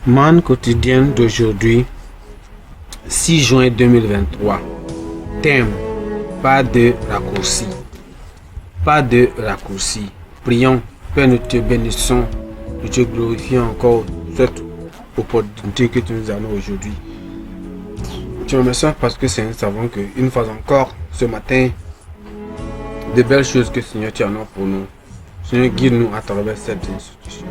Man quotidienne d'aujourd'hui, 6 juin 2023. Thème: pas de raccourci. Pas de raccourci. Prions. Père, nous te bénissons, nous te glorifions encore cette opportunité que tu nous donnes aujourd'hui. Tu nous remercions parce que Seigneur, nous savons qu'une fois encore, ce matin, de belles choses que Seigneur tu en as pour nous. Seigneur, guide-nous à travers cette institution.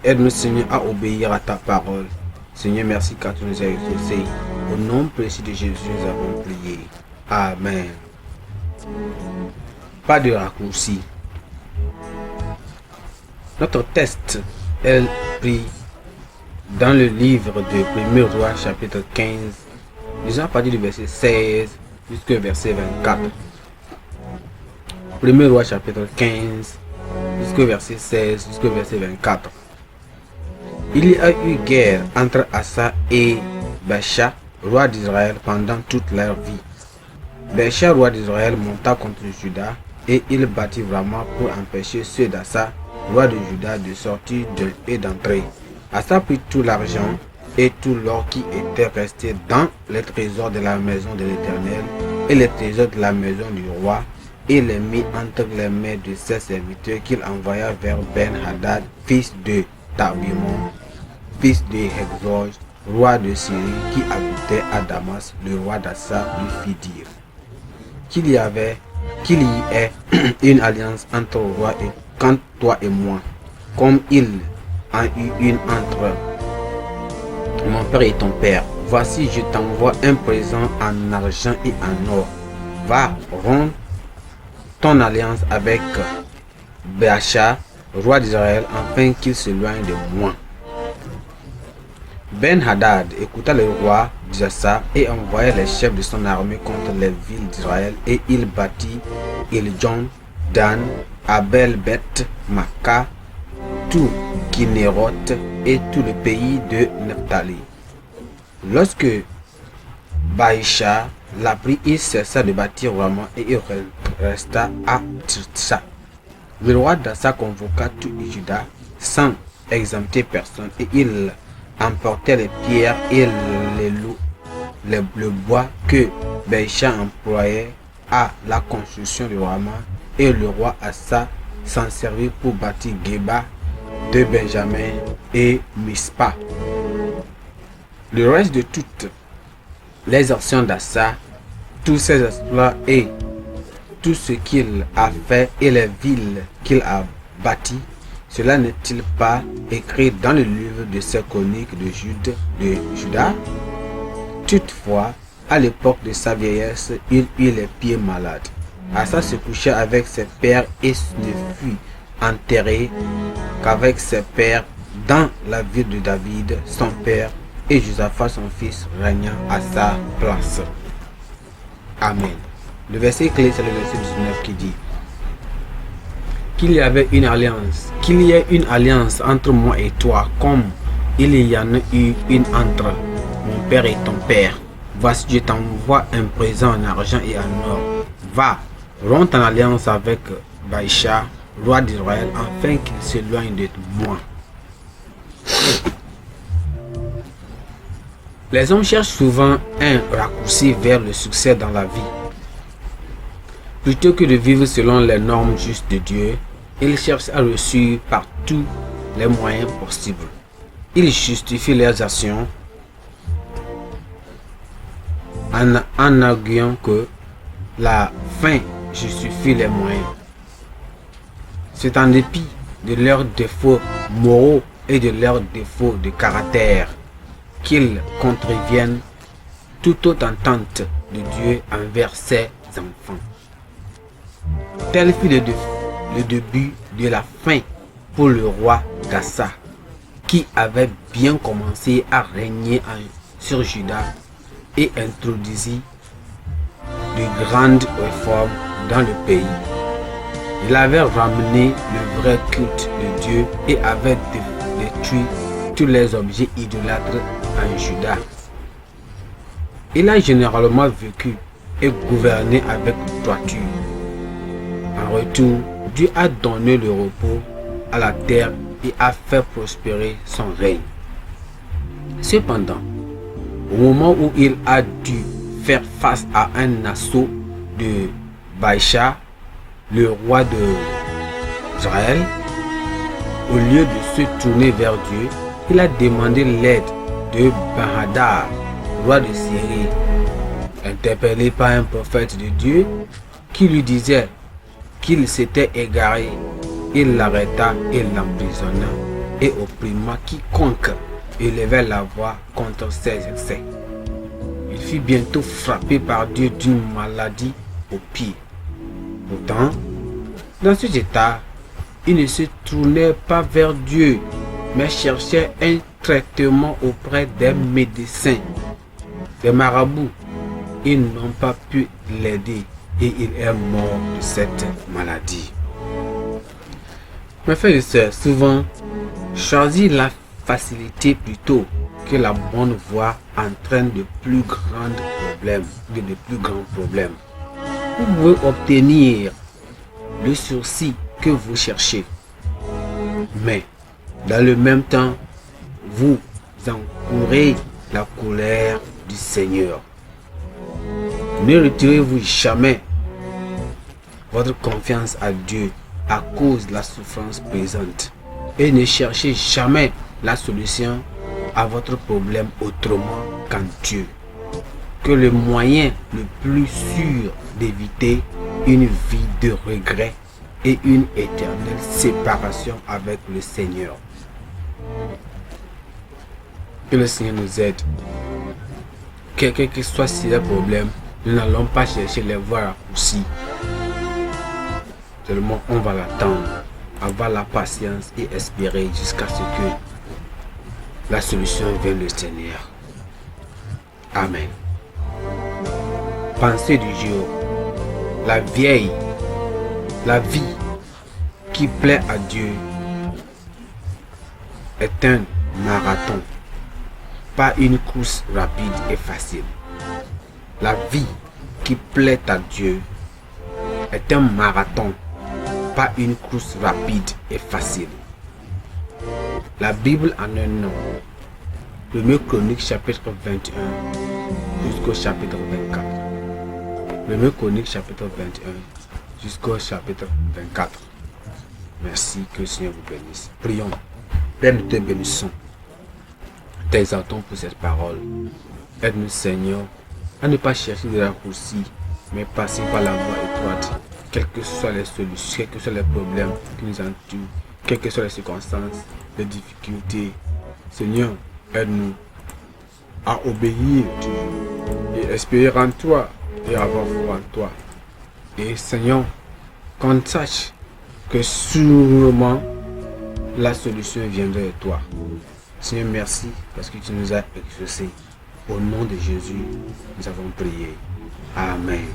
Aide-nous, Seigneur, à obéir à ta parole. Seigneur, merci car tu nous as exaucés. Au nom précieux de Jésus, nous avons prié. Amen. Pas de raccourci. Notre texte est pris dans le livre de 1er Roi, chapitre 15, disons à partir du verset 16 jusqu'au verset 24. 1er Roi, chapitre 15, jusqu'au verset 16 jusqu'au verset 24. Il y a eu guerre entre Asa et Baasha, roi d'Israël, pendant toute leur vie. Baasha, roi d'Israël, monta contre Juda et il battit vraiment pour empêcher ceux d'Asa, roi de Juda, de sortir et d'entrer. Asa prit tout l'argent et tout l'or qui était resté dans les trésors de la maison de l'Éternel et les trésors de la maison du roi, et les mit entre les mains de ses serviteurs qu'il envoya vers Ben-Hadad, fils de Tabimon, fils de Hegzoj, roi de Syrie, qui habitait à Damas. Le roi d'Assa lui fit dire qu'il y ait une alliance entre le roi et quand toi et moi, comme il en eut une entre mon père et ton père. Voici, je t'envoie un présent en argent et en or. Va, romps ton alliance avec Baasha, roi d'Israël, afin qu'il s'éloigne de moi. Ben-Hadad écouta le roi d'Assa et envoya les chefs de son armée contre les villes d'Israël, et il battit Iljon, Dan, Abel-Beth, Maka, tout Kinéroth et tout le pays de Nephtali. Lorsque Baasha l'apprit, il cessa de bâtir vraiment et il resta à Tirsa. Le roi d'Assa convoqua tout Juda sans exempter personne, et il emportait les pierres et le bois que Baasha employait à la construction du Rama, et le roi Asa s'en servit pour bâtir Geba de Benjamin et Mispa. Le reste de toutes les actions d'Assa, tous ses exploits et tout ce qu'il a fait et les villes qu'il a bâties, cela n'est-il pas écrit dans le livre de ses chroniques de Juda? Toutefois, à l'époque de sa vieillesse, il eut les pieds malades. Asa se coucha avec ses pères et ne fut enterré qu'avec ses pères dans la ville de David, son père, et Josaphat son fils régna à sa place. Amen. Le verset clé, c'est le verset 19 qui dit qu'il y avait une alliance, qu'il y ait une alliance entre moi et toi, comme il y en a eu une entre mon père et ton père. Voici, je t'envoie un présent en argent et en or. Va, romps en alliance avec Baasha, roi d'Israël, afin qu'il s'éloigne de moi. Les hommes cherchent souvent un raccourci vers le succès dans la vie. Plutôt que de vivre selon les normes justes de Dieu, ils cherchent à réussir par tous les moyens possibles. Ils justifient leurs actions en arguant que la fin justifie les moyens. C'est en dépit de leurs défauts moraux et de leurs défauts de caractère qu'ils contreviennent toute autre entente de Dieu envers ses enfants. Tel fut le début de la fin pour le roi d'Assa, qui avait bien commencé à régner sur Juda et introduisit de grandes réformes dans le pays. Il avait ramené le vrai culte de Dieu et avait détruit tous les objets idolâtres en Juda. Il a généralement vécu et gouverné avec droiture. En retour, Dieu a donné le repos à la terre et a fait prospérer son règne. Cependant, au moment où il a dû faire face à un assaut de Baïcha, le roi d'Israël, au lieu de se tourner vers Dieu, il a demandé l'aide de Ben-Hadad, roi de Syrie. Interpellé par un prophète de Dieu qui lui disait qu'il s'était égaré, il l'arrêta et l'emprisonna et opprima quiconque élevait la voix contre ses excès. Il fut bientôt frappé par Dieu d'une maladie au pied. Pourtant, dans cet état, il ne se tournait pas vers Dieu, mais cherchait un traitement auprès des médecins, des marabouts. Ils n'ont pas pu l'aider et il est mort de cette maladie. Mes frères et sœurs, souvent, choisir la facilité plutôt que la bonne voie entraîne de plus grands problèmes. Vous pouvez obtenir le sursis que vous cherchez, mais dans le même temps, vous encourez la colère du Seigneur. Ne retirez-vous jamais votre confiance à Dieu à cause de la souffrance présente et ne cherchez jamais la solution à votre problème autrement qu'en Dieu. Que le moyen le plus sûr d'éviter une vie de regret et une éternelle séparation avec le Seigneur. Que le Seigneur nous aide. Quel que soit si le problème, nous n'allons pas chercher les voies raccourcies. Seulement, on va l'attendre, avoir la patience et espérer jusqu'à ce que la solution vienne du Seigneur. Amen. Pensée du jour. La vie qui plaît à Dieu est un marathon, pas une course rapide et facile. La vie qui plaît à Dieu est un marathon, pas une course rapide et facile. La Bible en un nom. 1 Chronique chapitre 21 jusqu'au chapitre 24. 1 Chronique chapitre 21 jusqu'au chapitre 24. Merci, que le Seigneur vous bénisse. Prions. Père, nous te bénissons. T'exaltons pour cette parole. Aide-nous, Seigneur, à ne pas chercher de raccourcis, mais passer par la voie étroite, quelles que soient les solutions, quels que soient les problèmes qui nous entourent, quelles que soient les circonstances, les difficultés. Seigneur, aide-nous à obéir et espérer en toi et avoir foi en toi. Et Seigneur, qu'on sache que sûrement la solution viendra de toi. Seigneur, merci parce que tu nous as exaucés. Au nom de Jésus, nous avons prié. Amen.